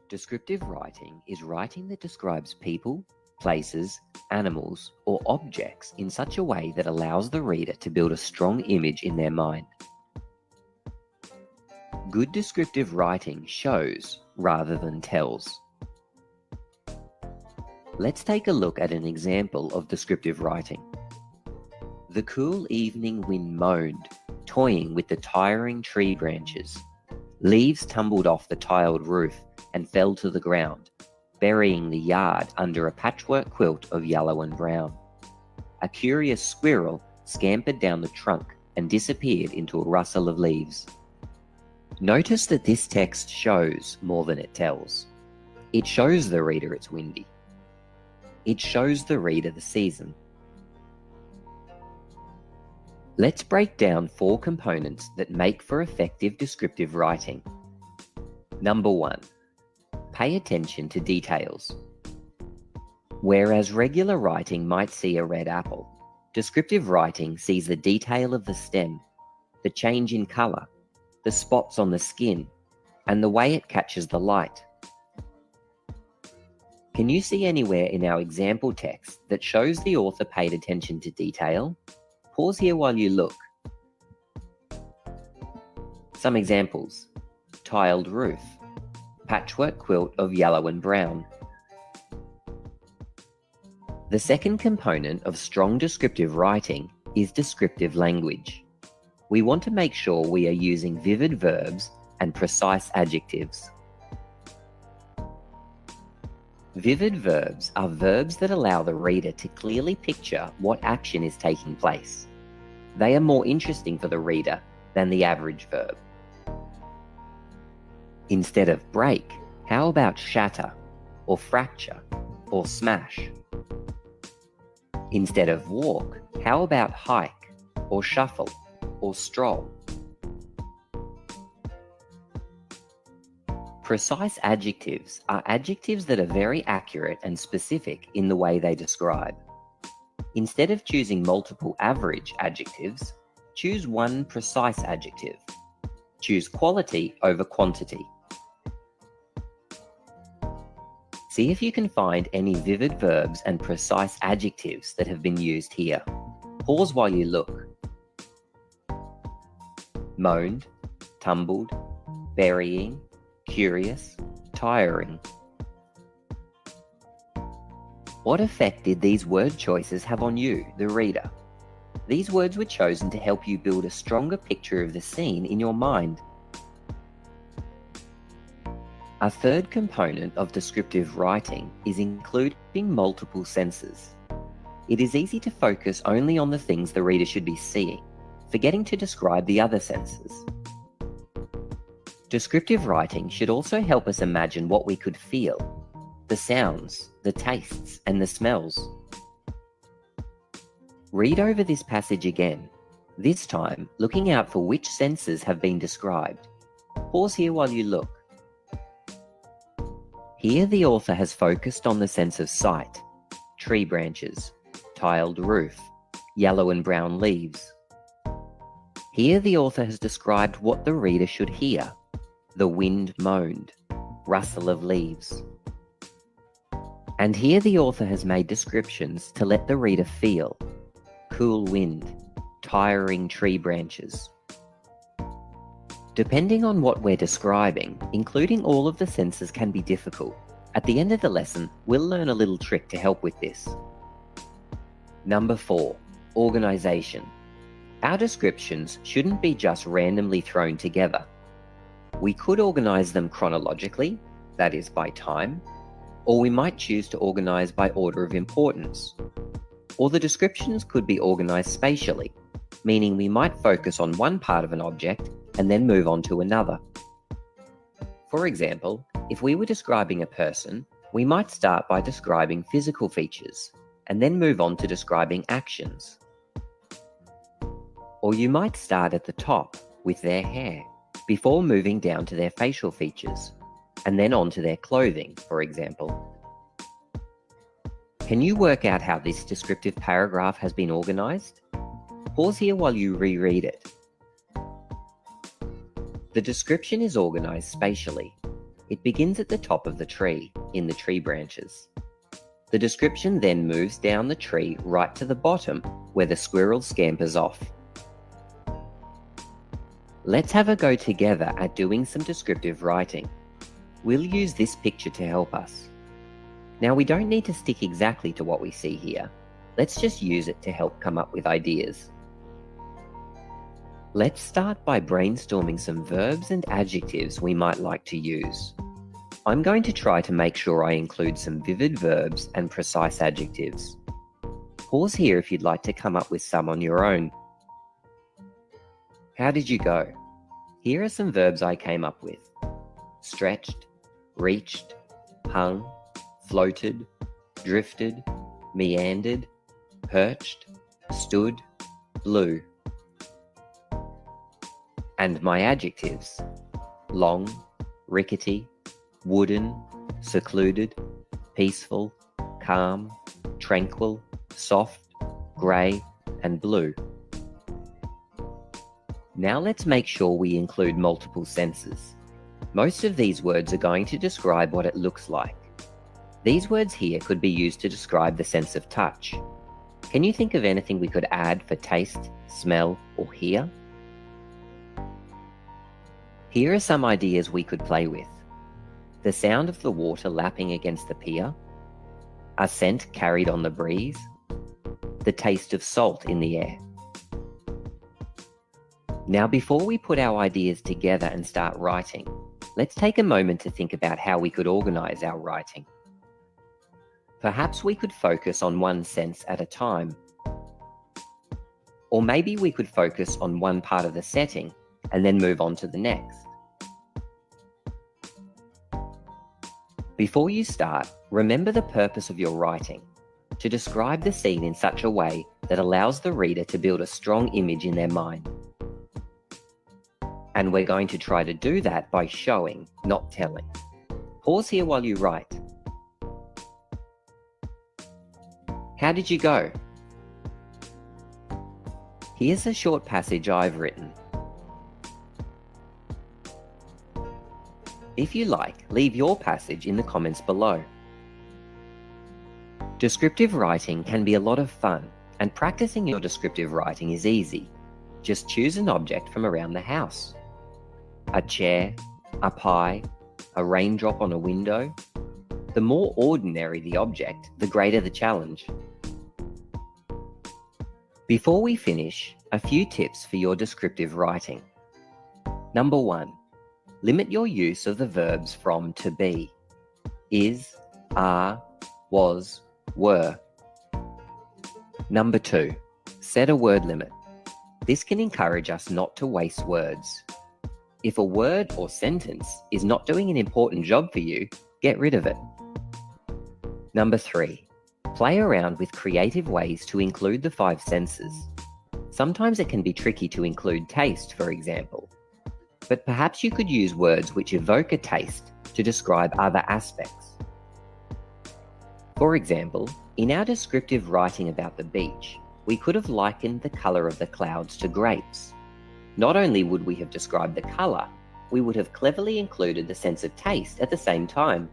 Descriptive writing is writing that describes people, places, animals, or objects in such a way that allows the reader to build a strong image in their mind. Good descriptive writing shows rather than tells. Let's take a look at an example of descriptive writing. The cool evening wind moaned, toying with the tiring tree branches. Leaves tumbled off the tiled roof and fell to the ground, burying the yard under a patchwork quilt of yellow and brown. A curious squirrel scampered down the trunk and disappeared into a rustle of leaves. Notice that this text shows more than it tells. It shows the reader it's windy. It shows the reader the season. Let's break down 4 components that make for effective descriptive writing. Number 1. Pay attention to details. Whereas regular writing might see a red apple, descriptive writing sees the detail of the stem, the change in color, the spots on the skin, and the way it catches the light. Can you see anywhere in our example text that shows the author paid attention to detail? Pause here while you look. Some examples: tiled roof, patchwork quilt of yellow and brown. The second component of strong descriptive writing is descriptive language. We want to make sure we are using vivid verbs and precise adjectives. Vivid verbs are verbs that allow the reader to clearly picture what action is taking place. They are more interesting for the reader than the average verb. Instead of break, how about shatter, or fracture, or smash? Instead of walk, how about hike, or shuffle, or stroll? Precise adjectives are adjectives that are very accurate and specific in the way they describe. Instead of choosing multiple average adjectives, choose one precise adjective. Choose quality over quantity. See if you can find any vivid verbs and precise adjectives that have been used here. Pause while you look. Moaned, tumbled, burying, curious, tiring. What effect did these word choices have on you, the reader? These words were chosen to help you build a stronger picture of the scene in your mind. A third component of descriptive writing is including multiple senses. It is easy to focus only on the things the reader should be seeing, forgetting to describe the other senses. Descriptive writing should also help us imagine what we could feel, the sounds, the tastes, and the smells. Read over this passage again, this time looking out for which senses have been described. Pause here while you look. Here the author has focused on the sense of sight, tree branches, tiled roof, yellow and brown leaves. Here the author has described what the reader should hear, the wind moaned, rustle of leaves. And here the author has made descriptions to let the reader feel, cool wind, tiring tree branches. Depending on what we're describing, including all of the senses can be difficult. At the end of the lesson, we'll learn a little trick to help with this. Number 4, organization. Our descriptions shouldn't be just randomly thrown together. We could organize them chronologically, that is by time, or we might choose to organize by order of importance. Or the descriptions could be organized spatially, meaning we might focus on one part of an object and then move on to another. For example, if we were describing a person, we might start by describing physical features and then move on to describing actions. Or you might start at the top with their hair before moving down to their facial features and then on to their clothing, for example. Can you work out how this descriptive paragraph has been organized? Pause here while you reread it. The description is organized spatially. It begins at the top of the tree, in the tree branches. The description then moves down the tree right to the bottom, where the squirrel scampers off. Let's have a go together at doing some descriptive writing. We'll use this picture to help us. Now, we don't need to stick exactly to what we see here. Let's just use it to help come up with ideas. Let's start by brainstorming some verbs and adjectives we might like to use. I'm going to try to make sure I include some vivid verbs and precise adjectives. Pause here if you'd like to come up with some on your own. How did you go? Here are some verbs I came up with. Stretched, reached, hung, floated, drifted, meandered, perched, stood, blew. And my adjectives: long, rickety, wooden, secluded, peaceful, calm, tranquil, soft, grey, and blue. Now let's make sure we include multiple senses. Most of these words are going to describe what it looks like. These words here could be used to describe the sense of touch. Can you think of anything we could add for taste, smell, or hear? Here are some ideas we could play with. The sound of the water lapping against the pier, a scent carried on the breeze, the taste of salt in the air. Now, before we put our ideas together and start writing, let's take a moment to think about how we could organize our writing. Perhaps we could focus on one sense at a time. Or maybe we could focus on one part of the setting and then move on to the next. Before you start, remember the purpose of your writing: to describe the scene in such a way that allows the reader to build a strong image in their mind. And we're going to try to do that by showing, not telling. Pause here while you write. How did you go? Here's a short passage I've written. If you like, leave your passage in the comments below. Descriptive writing can be a lot of fun, and practicing your descriptive writing is easy. Just choose an object from around the house. A chair, a pie, a raindrop on a window. The more ordinary the object, the greater the challenge. Before we finish, a few tips for your descriptive writing. Number 1. Limit your use of the verbs from to be: is, are, was, were. Number 2. Set a word limit. This can encourage us not to waste words. If a word or sentence is not doing an important job for you, get rid of it. Number 3. Play around with creative ways to include the 5 senses. Sometimes it can be tricky to include taste, for example. But perhaps you could use words which evoke a taste to describe other aspects. For example, in our descriptive writing about the beach, we could have likened the colour of the clouds to grapes. Not only would we have described the colour, we would have cleverly included the sense of taste at the same time.